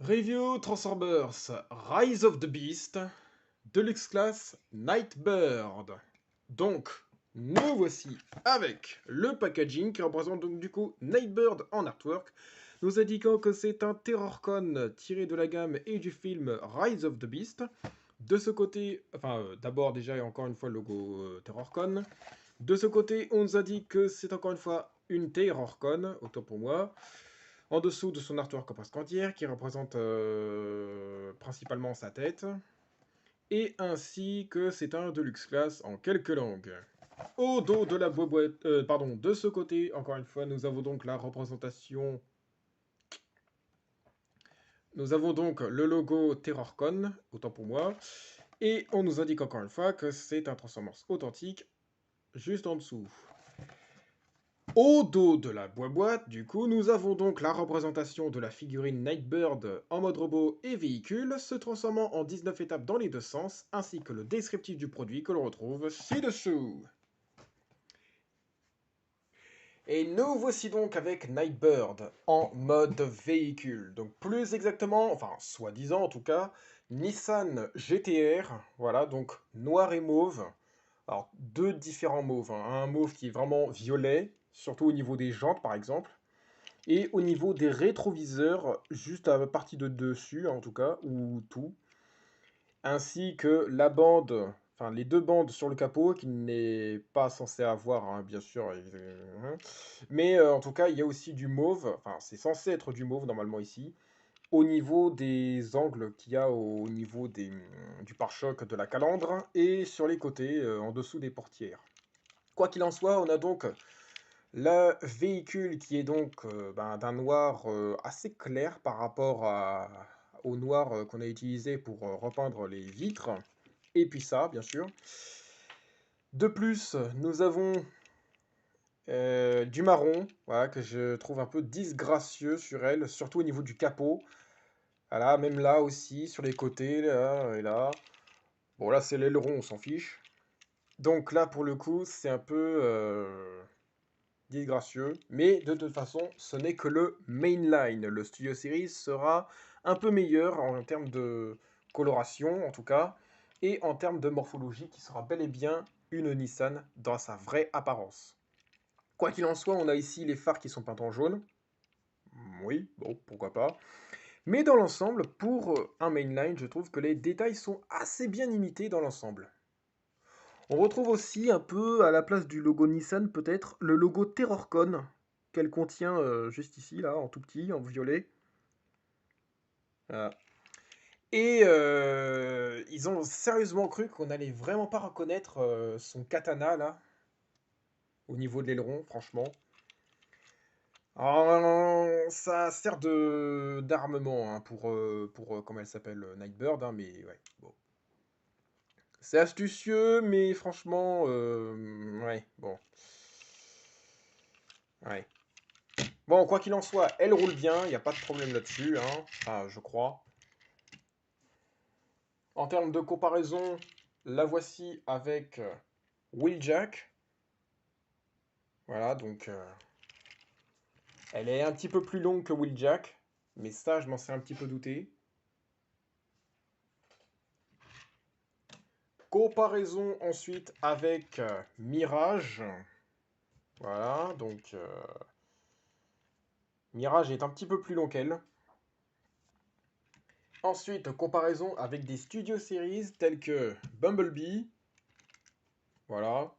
Review Transformers Rise of the Beast, Deluxe Class Nightbird. Donc, nous voici avec le packaging qui représente donc du coup Nightbird en artwork, nous indiquant que c'est un Terrorcon tiré de la gamme et du film Rise of the Beast. De ce côté, d'abord déjà et encore une fois le logo Terrorcon. De ce côté, on nous indique que c'est encore une fois une Terrorcon, autant pour moi. En dessous de son artwork presque entière, qui représente principalement sa tête, et ainsi que c'est un Deluxe Class en quelques langues. Au dos de la boîte, de ce côté, encore une fois, nous avons donc la représentation. Nous avons donc le logo Terrorcon, autant pour moi, et on nous indique encore une fois que c'est un Transformers authentique, juste en dessous. Au dos de la boîte, du coup, nous avons donc la représentation de la figurine Nightbird en mode robot et véhicule, se transformant en 19 étapes dans les deux sens, ainsi que le descriptif du produit que l'on retrouve ci-dessous. Et nous voici donc avec Nightbird en mode véhicule. Donc plus exactement, enfin soi-disant en tout cas, Nissan GT-R, voilà, donc noir et mauve. Alors deux différents mauves, hein. Un mauve qui est vraiment violet, surtout au niveau des jantes par exemple, et au niveau des rétroviseurs, juste à la partie de dessus en tout cas, ou tout, ainsi que la bande, enfin les deux bandes sur le capot, qui n'est pas censé avoir, hein, bien sûr, mais en tout cas il y a aussi du mauve, enfin c'est censé être du mauve normalement ici, au niveau des angles qu'il y a au niveau du pare-choc de la calandre, et sur les côtés, en dessous des portières. Quoi qu'il en soit, on a donc le véhicule qui est donc d'un noir assez clair par rapport au noir qu'on a utilisé pour repeindre les vitres. Et puis ça, bien sûr. De plus, nous avons du marron, voilà, que je trouve un peu disgracieux sur elle, surtout au niveau du capot. Voilà, même là aussi, sur les côtés, là et là. Bon, là, c'est l'aileron, on s'en fiche. Donc là, pour le coup, c'est un peu disgracieux, mais de toute façon, ce n'est que le mainline. Le Studio Series sera un peu meilleur en termes de coloration, en tout cas, et en termes de morphologie, qui sera bel et bien une Nissan dans sa vraie apparence. Quoi qu'il en soit, on a ici les phares qui sont peints en jaune. Oui, bon, pourquoi pas. Mais dans l'ensemble, pour un mainline, je trouve que les détails sont assez bien imités dans l'ensemble. On retrouve aussi un peu à la place du logo Nissan peut-être le logo Terrorcon qu'elle contient juste ici là en tout petit en violet. Voilà. Et ils ont sérieusement cru qu'on allait vraiment pas reconnaître son katana là au niveau de l'aileron, franchement. Alors, ça sert de d'armement hein, pour comment elle s'appelle Nightbird, hein, mais ouais, bon. C'est astucieux, mais franchement, ouais, bon. Ouais. Bon, quoi qu'il en soit, elle roule bien, il n'y a pas de problème là-dessus, hein. Enfin, je crois. En termes de comparaison, la voici avec Wheeljack. Voilà, donc elle est un petit peu plus longue que Wheeljack, mais ça, je m'en sais un petit peu douté. Comparaison ensuite avec Mirage. Voilà, donc Mirage est un petit peu plus long qu'elle. Ensuite, comparaison avec des Studio Series tels que Bumblebee. Voilà.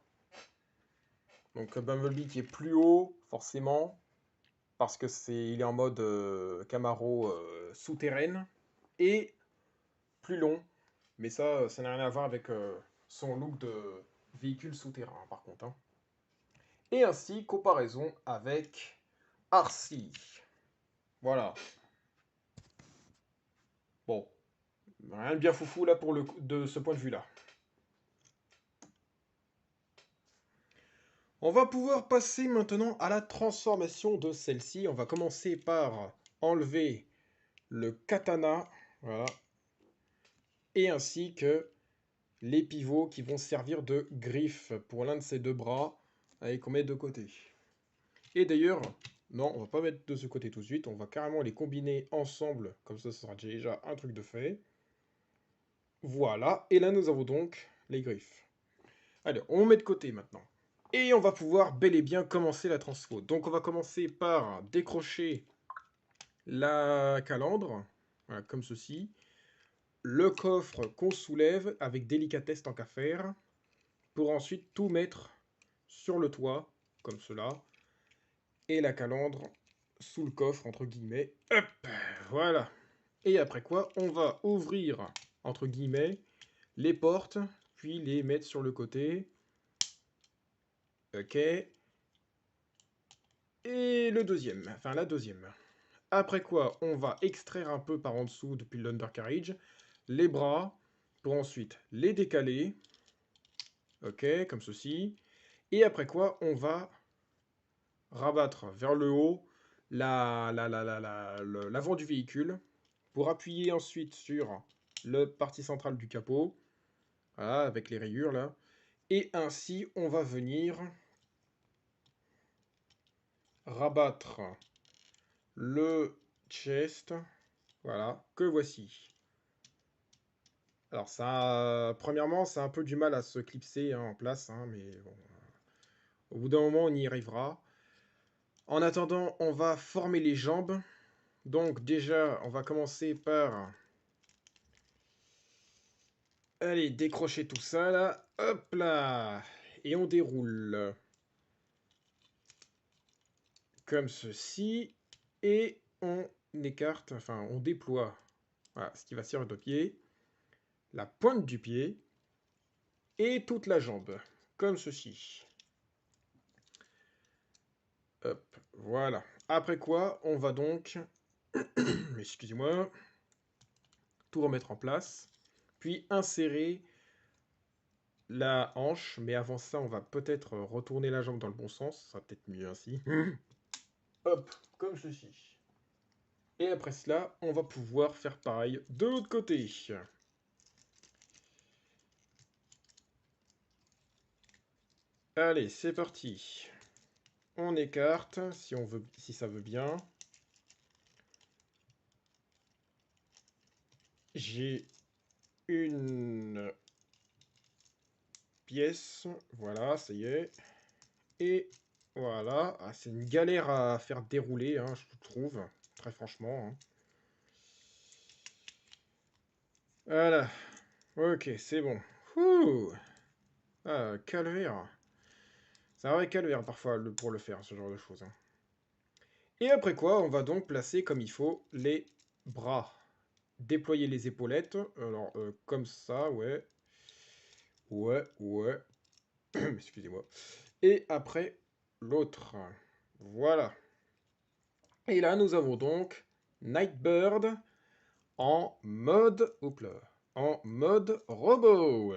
Donc Bumblebee qui est plus haut, forcément, parce que il est en mode Camaro souterraine. Et plus long. Mais ça n'a rien à voir avec son look de véhicule souterrain, par contre, hein. Et ainsi, comparaison avec RC. Voilà. Bon, rien de bien foufou là de ce point de vue-là. On va pouvoir passer maintenant à la transformation de celle-ci. On va commencer par enlever le katana, voilà, et ainsi que les pivots qui vont servir de griffes pour l'un de ces deux bras, et qu'on met de côté. Et d'ailleurs, Non, on va pas mettre de ce côté tout de suite. On va carrément les combiner ensemble. Comme ça, ce sera déjà un truc de fait. Voilà. Et là, nous avons donc les griffes. Allez, on met de côté maintenant. Et on va pouvoir bel et bien commencer la transfo. Donc on va commencer par décrocher la calandre. Voilà, comme ceci. Le coffre qu'on soulève avec délicatesse tant qu'à faire. Pour ensuite tout mettre sur le toit. Comme cela. Et la calandre sous le coffre, entre guillemets. Hop, voilà. Et après quoi, on va ouvrir, entre guillemets, les portes, puis les mettre sur le côté. Ok. Et le deuxième, enfin la deuxième. Après quoi, on va extraire un peu par en dessous depuis l'undercarriage, les bras, pour ensuite les décaler. Ok, comme ceci. Et après quoi, on va rabattre vers le haut l'avant du véhicule pour appuyer ensuite sur le partie centrale du capot, voilà, avec les rayures là. Et ainsi, on va venir rabattre le chest, voilà, que voici. Alors ça, premièrement, c'est un peu du mal à se clipser hein, en place, hein, mais bon, au bout d'un moment, on y arrivera. En attendant, on va former les jambes. Donc déjà, on va commencer par... Allez, décrocher tout ça là. Hop là. Et on déroule. Comme ceci. Et on écarte, enfin on déploie. Voilà, ce qui va servir de pied. La pointe du pied. Et toute la jambe. Comme ceci. Hop, voilà. Après quoi, on va donc... Excusez-moi. Tout remettre en place. Puis insérer la hanche, mais avant ça, on va peut-être retourner la jambe dans le bon sens, ça sera peut-être mieux ainsi. Hop, comme ceci. Et après cela, on va pouvoir faire pareil de l'autre côté. Allez, c'est parti. On écarte, si on veut, si ça veut bien. J'ai une pièce, voilà, ça y est. Et voilà, ah, c'est une galère à faire dérouler, hein, je trouve, très franchement. Hein. Voilà, ok, c'est bon. Ouh. Ah, calvaire. C'est un vrai calvaire parfois pour le faire, ce genre de choses. Hein. Et après quoi, on va donc placer comme il faut les bras. Déployer les épaulettes. Alors, comme ça, ouais. Ouais, ouais. Excusez-moi. Et après, l'autre. Voilà. Et là, nous avons donc Nightbird en mode... Oups là. En mode robot.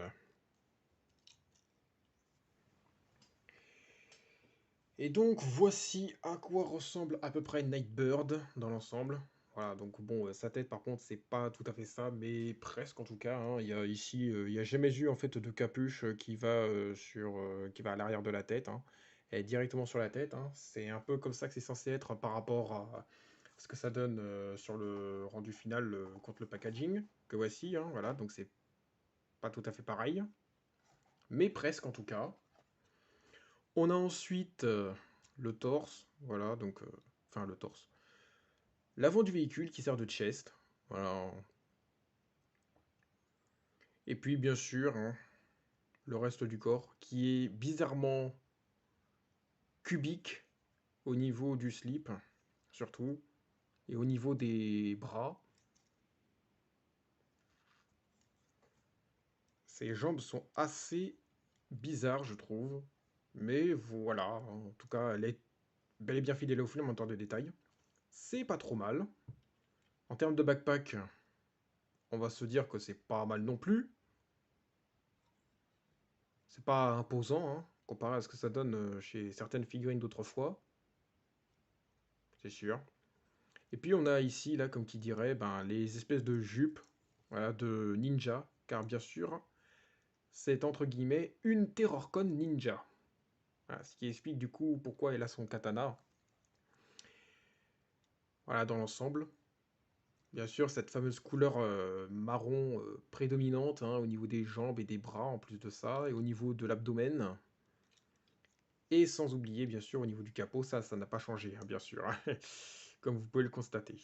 Et donc voici à quoi ressemble à peu près Nightbird dans l'ensemble. Voilà, donc bon, sa tête par contre c'est pas tout à fait ça, mais presque en tout cas. Hein. Il y a ici, il n'y a jamais eu en fait de capuche qui va à l'arrière de la tête. Hein. Elle est directement sur la tête. Hein. C'est un peu comme ça que c'est censé être par rapport à ce que ça donne sur le rendu final contre le packaging que voici. Hein. Voilà, donc c'est pas tout à fait pareil, mais presque en tout cas. On a ensuite le torse, voilà, donc, enfin le torse. L'avant du véhicule qui sert de chest, voilà. Et puis bien sûr, hein, le reste du corps qui est bizarrement cubique au niveau du slip, surtout, et au niveau des bras. Ses jambes sont assez bizarres, je trouve. Mais voilà, en tout cas, elle est bel et bien fidèle au film en termes de détails. C'est pas trop mal. En termes de backpack, on va se dire que c'est pas mal non plus. C'est pas imposant, hein, comparé à ce que ça donne chez certaines figurines d'autrefois. C'est sûr. Et puis on a ici, là, comme qui dirait, ben, les espèces de jupes, voilà, de ninja. Car bien sûr, c'est entre guillemets une Terrorcon ninja. Voilà, ce qui explique du coup pourquoi elle a son katana. Voilà, dans l'ensemble. Bien sûr, cette fameuse couleur marron prédominante hein, au niveau des jambes et des bras en plus de ça, et au niveau de l'abdomen. Et sans oublier, bien sûr, au niveau du capot, ça n'a pas changé, hein, bien sûr, hein, comme vous pouvez le constater.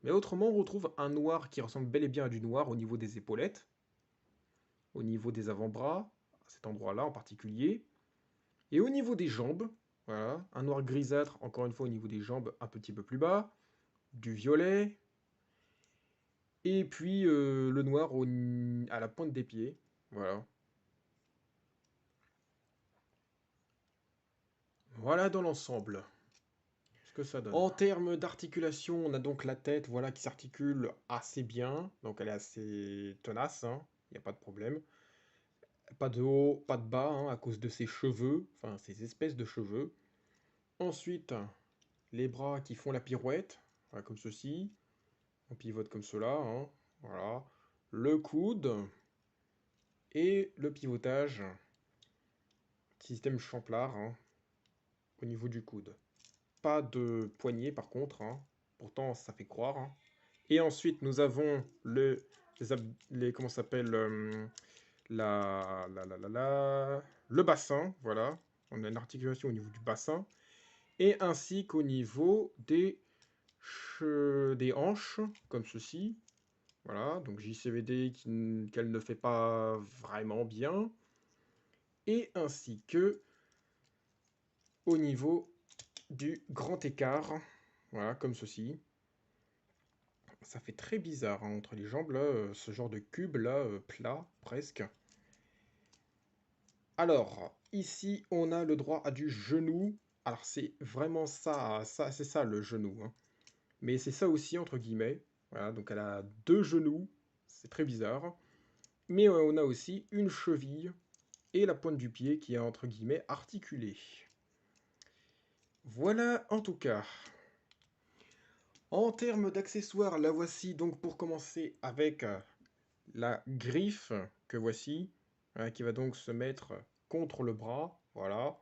Mais autrement, on retrouve un noir qui ressemble bel et bien à du noir au niveau des épaulettes, au niveau des avant-bras, à cet endroit-là en particulier, et au niveau des jambes, voilà, un noir grisâtre, encore une fois au niveau des jambes, un petit peu plus bas, du violet, et puis le noir à la pointe des pieds, voilà. Voilà dans l'ensemble ce que ça donne. En termes d'articulation, on a donc la tête, voilà, qui s'articule assez bien, donc elle est assez tenace, hein, il n'y a pas de problème. Pas de haut, pas de bas, hein, à cause de ses cheveux, enfin ces espèces de cheveux. Ensuite, les bras qui font la pirouette, voilà, comme ceci. On pivote comme cela, hein, voilà. Le coude et le pivotage, système Champlard, hein, au niveau du coude. Pas de poignet par contre, hein, pourtant ça fait croire. Hein. Et ensuite, nous avons comment ça s'appelle le bassin, voilà. On a une articulation au niveau du bassin. Et ainsi qu'au niveau des hanches, comme ceci. Voilà, donc JCVD qu'elle ne fait pas vraiment bien. Et ainsi que au niveau du grand écart, voilà, comme ceci. Ça fait très bizarre hein, entre les jambes, là, ce genre de cube, là, plat, presque. Alors, ici, on a le droit à du genou. Alors, c'est vraiment ça, c'est ça le genou. Hein. Mais c'est ça aussi, entre guillemets. Voilà, donc elle a deux genoux. C'est très bizarre. Mais on a aussi une cheville et la pointe du pied qui est, entre guillemets, articulée. Voilà, en tout cas. En termes d'accessoires, la voici donc pour commencer avec la griffe que voici, hein, qui va donc se mettre contre le bras, voilà.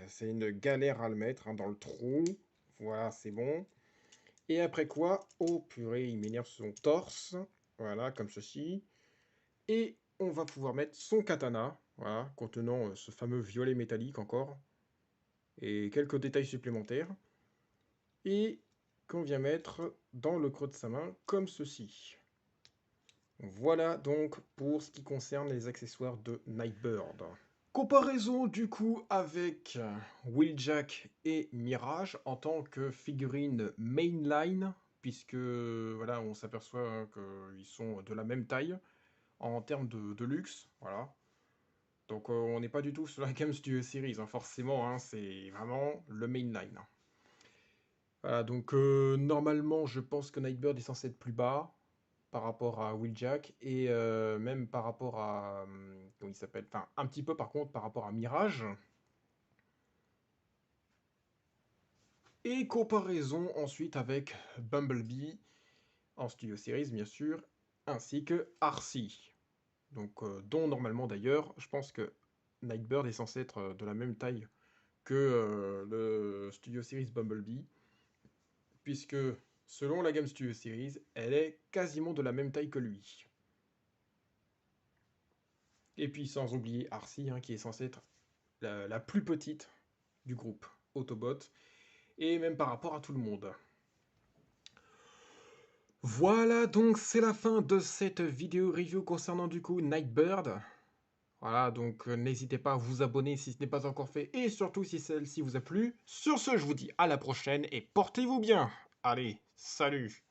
C'est une galère à le mettre hein, dans le trou, voilà, c'est bon. Et après quoi, oh purée, il m'énerve son torse, voilà, comme ceci. Et on va pouvoir mettre son katana, voilà, contenant ce fameux violet métallique encore, et quelques détails supplémentaires. Et qu'on vient mettre dans le creux de sa main, comme ceci. Voilà donc pour ce qui concerne les accessoires de Nightbird. Comparaison du coup avec Wheeljack et Mirage en tant que figurine mainline, puisque voilà, on s'aperçoit hein, qu'ils sont de la même taille en termes de luxe, voilà. Donc on n'est pas du tout sur la gamme Studio Series, hein, forcément, hein, c'est vraiment le mainline. Voilà, donc normalement je pense que Nightbird est censé être plus bas, par rapport à Wheeljack et même par rapport à comment il s'appelle, enfin un petit peu par contre par rapport à Mirage. Et comparaison ensuite avec Bumblebee en Studio Series bien sûr, ainsi que Arcee. Donc dont normalement d'ailleurs, je pense que Nightbird est censé être de la même taille que le Studio Series Bumblebee, puisque selon la gamme Studio Series, elle est quasiment de la même taille que lui. Et puis sans oublier Arcee, hein, qui est censée être la plus petite du groupe Autobot, et même par rapport à tout le monde. Voilà, donc c'est la fin de cette vidéo review concernant du coup Nightbird. Voilà, donc n'hésitez pas à vous abonner si ce n'est pas encore fait, et surtout si celle-ci vous a plu. Sur ce, je vous dis à la prochaine, et portez-vous bien. Allez, salut!